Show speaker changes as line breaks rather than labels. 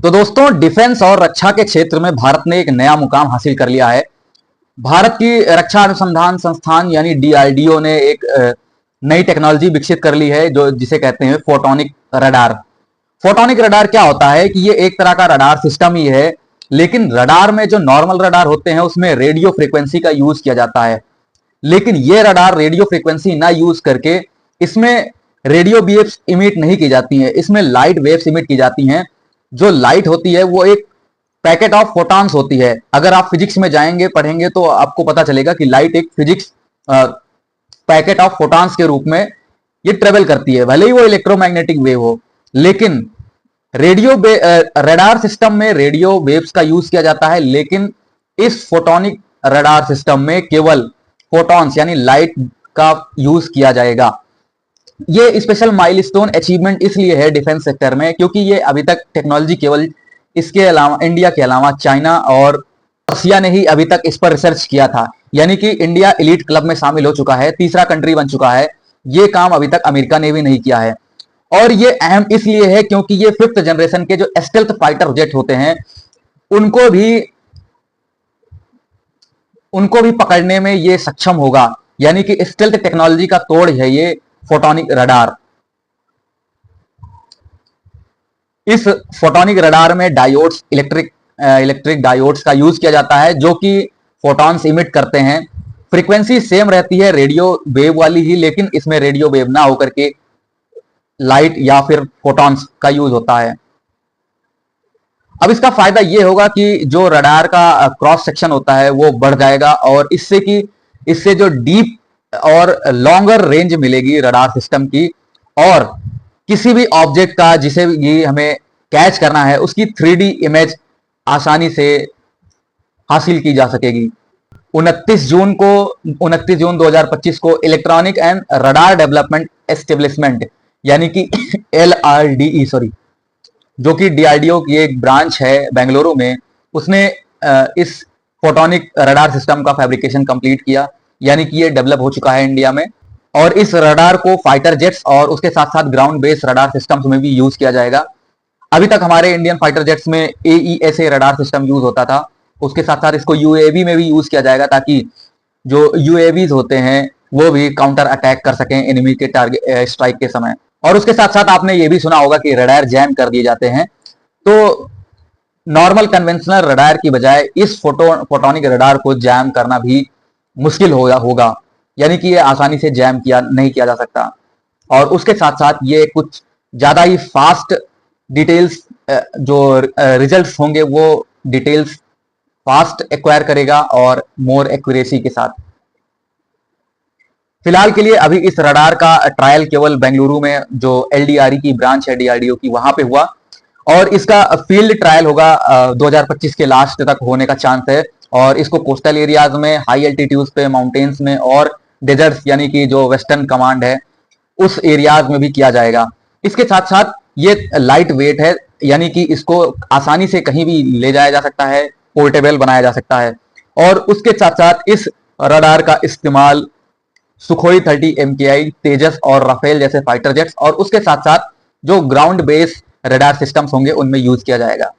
तो दोस्तों, डिफेंस और रक्षा के क्षेत्र में भारत ने एक नया मुकाम हासिल कर लिया है। भारत की रक्षा अनुसंधान संस्थान यानी डीआरडीओ ने एक नई टेक्नोलॉजी विकसित कर ली है, जो जिसे कहते हैं फोटोनिक रडार। फोटोनिक रडार क्या होता है कि ये एक तरह का रडार सिस्टम ही है, लेकिन रडार में जो नॉर्मल रडार होते हैं उसमें रेडियो फ्रीक्वेंसी का यूज किया जाता है। लेकिन ये रडार रेडियो फ्रीक्वेंसी ना यूज करके इसमें रेडियो वेव्स इमिट नहीं की जाती हैं, इसमें लाइट वेव्स इमिट की जाती हैं। जो लाइट होती है वो एक पैकेट ऑफ फोटॉन्स होती है। अगर आप फिजिक्स में जाएंगे, पढ़ेंगे, तो आपको पता चलेगा कि लाइट एक फिजिक्स पैकेट ऑफ फोटॉन्स के रूप में ये ट्रेवल करती है, भले ही वो इलेक्ट्रोमैग्नेटिक वेव हो। लेकिन रेडियो रडार सिस्टम में रेडियो वेव्स का यूज किया जाता है, लेकिन इस फोटोनिक रडार सिस्टम में केवल फोटॉन्स यानी लाइट का यूज किया जाएगा। ये स्पेशल माइलस्टोन अचीवमेंट इसलिए है डिफेंस सेक्टर में, क्योंकि ये अभी तक टेक्नोलॉजी केवल इसके अलावा इंडिया के अलावा चाइना और रसिया ने ही अभी तक इस पर रिसर्च किया था। यानी कि इंडिया एलीट क्लब में शामिल हो चुका है, तीसरा कंट्री बन चुका है। ये काम अभी तक अमेरिका ने भी नहीं किया है। और ये अहम इसलिए है क्योंकि ये 5th जनरेशन के जो स्टेल्थ फाइटर जेट होते हैं उनको भी पकड़ने में ये सक्षम होगा। यानी कि स्टेल्थ टेक्नोलॉजी का तोड़ है ये फोटोनिक रडार। इस फोटोनिक रडार में डायोड्स, इलेक्ट्रिक डायोड्स का यूज किया जाता है, जो कि फोटॉन्स इमिट करते हैं। फ्रीक्वेंसी सेम रहती है रेडियो वेव वाली ही, लेकिन इसमें रेडियो वेव ना होकर के लाइट या फिर फोटॉन्स का यूज होता है। अब इसका फायदा यह होगा कि जो रडार का क्रॉस सेक्शन होता है वो बढ़ जाएगा, और इससे जो डीप और लॉन्गर रेंज मिलेगी रडार सिस्टम की, और किसी भी ऑब्जेक्ट का जिसे ये हमें कैच करना है उसकी 3D इमेज आसानी से हासिल की जा सकेगी। 29 जून 2025 को electronic and radar development establishment यानी कि LRDE जो कि डीआरडीओ की एक ब्रांच है बेंगलुरु में, उसने इस फोटोनिक रडार सिस्टम का फैब्रिकेशन कंप्लीट किया। यानी कि ये डेवलप हो चुका है इंडिया में, और इस रडार को फाइटर जेट्स और उसके साथ साथ ग्राउंड बेस्ड रडार सिस्टम्स में भी यूज किया जाएगा। अभी तक हमारे इंडियन फाइटर जेट्स में AESA रडार सिस्टम यूज होता था, उसके साथ साथ इसको UAV में भी यूज किया जाएगा, ताकि जो UAVs होते हैं वो भी काउंटर अटैक कर सकें एनिमी के टारगेट स्ट्राइक के समय। और उसके साथ साथ आपने ये भी सुना होगा कि रडार जैम कर दिए जाते हैं। तो नॉर्मल कन्वेंशनल रडार की बजाय इस फोटोनिक रडार को जैम करना भी मुश्किल होगा। यानी कि ये आसानी से जैम नहीं किया जा सकता। और उसके साथ साथ ये कुछ ज्यादा ही फास्ट डिटेल्स, जो रिजल्ट्स होंगे वो डिटेल्स फास्ट एक्वायर करेगा और मोर एक्यूरेसी के साथ। फिलहाल के लिए अभी इस रडार का ट्रायल केवल बेंगलुरु में जो LDRE की ब्रांच है डीआरडीओ की, वहां पे हुआ, और इसका फील्ड ट्रायल होगा 2025 के लास्ट तक होने का चांस है। और इसको कोस्टल एरियाज में, हाई एल्टीट्यूड पे, माउंटेन्स में और डेजर्ट्स यानी कि जो वेस्टर्न कमांड है उस एरियाज में भी किया जाएगा। इसके साथ साथ ये लाइट वेट है, यानी कि इसको आसानी से कहीं भी ले जाया जा सकता है, पोर्टेबल बनाया जा सकता है। और उसके साथ साथ इस रडार का इस्तेमाल सुखोई 30 MKI, तेजस और राफेल जैसे फाइटर जेट्स और उसके साथ साथ जो ग्राउंड बेस रडार सिस्टम्स होंगे उनमें यूज किया जाएगा।